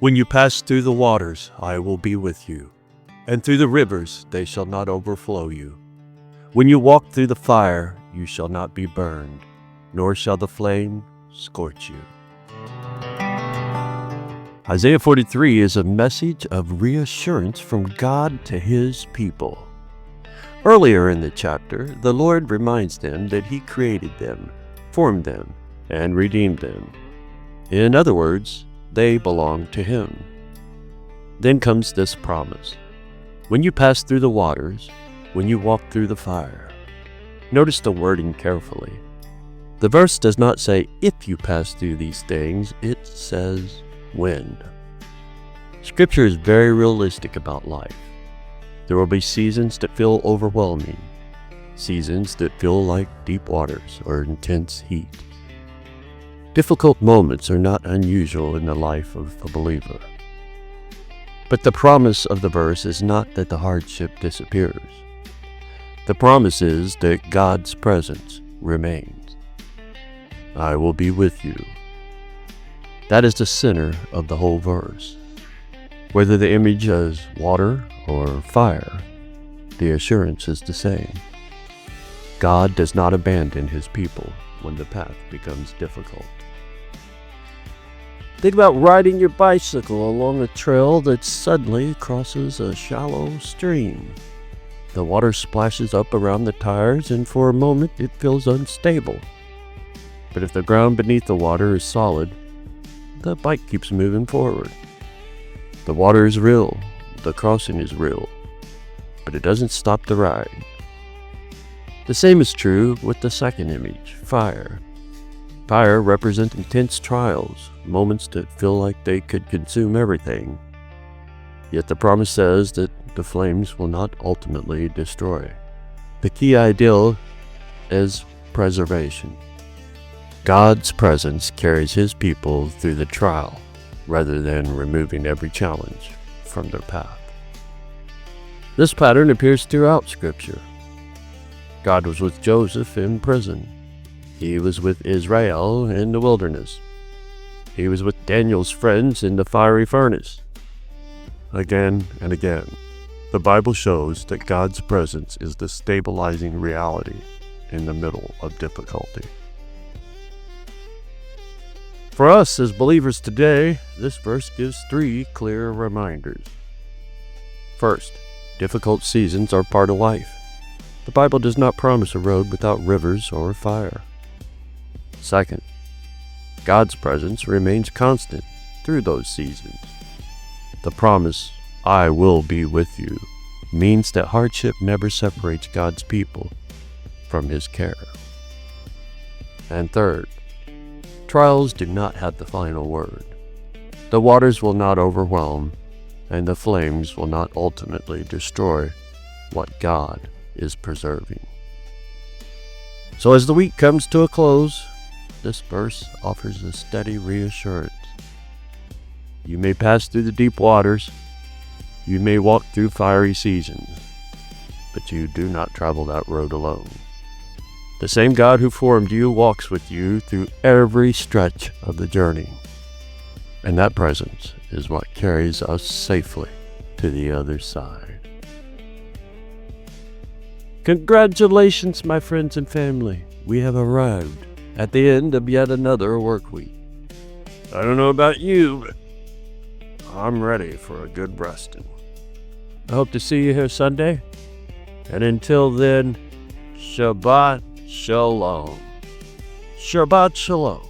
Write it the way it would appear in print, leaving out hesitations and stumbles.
When you pass through the waters, I will be with you, and through the rivers, they shall not overflow you. When you walk through the fire, you shall not be burned, nor shall the flame scorch you. Isaiah 43 is a message of reassurance from God to His people. Earlier in the chapter, the Lord reminds them that He created them, formed them, and redeemed them. In other words, they belong to Him. Then comes this promise. When you pass through the waters, when you walk through the fire. Notice the wording carefully. The verse does not say if you pass through these things, it says when. Scripture is very realistic about life. There will be seasons that feel overwhelming, seasons that feel like deep waters or intense heat. Difficult moments are not unusual in the life of a believer. But the promise of the verse is not that the hardship disappears. The promise is that God's presence remains. I will be with you. That is the center of the whole verse. Whether the image is water or fire, the assurance is the same. God does not abandon His people when the path becomes difficult. Think about riding your bicycle along a trail that suddenly crosses a shallow stream. The water splashes up around the tires, and for a moment it feels unstable. But if the ground beneath the water is solid, the bike keeps moving forward. The water is real, the crossing is real, but it doesn't stop the ride. The same is true with the second image, fire. Fire represents intense trials, moments that feel like they could consume everything. Yet the promise says that the flames will not ultimately destroy. The key ideal is preservation. God's presence carries His people through the trial, rather than removing every challenge from their path. This pattern appears throughout Scripture. God was with Joseph in prison. He was with Israel in the wilderness. He was with Daniel's friends in the fiery furnace. Again and again, the Bible shows that God's presence is the stabilizing reality in the middle of difficulty. For us as believers today, this verse gives 3 clear reminders. First, difficult seasons are part of life. The Bible does not promise a road without rivers or fire. Second, God's presence remains constant through those seasons. The promise, I will be with you, means that hardship never separates God's people from His care. And third, trials do not have the final word. The waters will not overwhelm, and the flames will not ultimately destroy what God is preserving. So as the week comes to a close, this verse offers a steady reassurance. You may pass through the deep waters, you may walk through fiery seasons, but you do not travel that road alone. The same God who formed you walks with you through every stretch of the journey. And that presence is what carries us safely to the other side. Congratulations, my friends and family. We have arrived at the end of yet another work week. I don't know about you, but I'm ready for a good resting. I hope to see you here Sunday. And until then, Shabbat Shalom. Shabbat Shalom.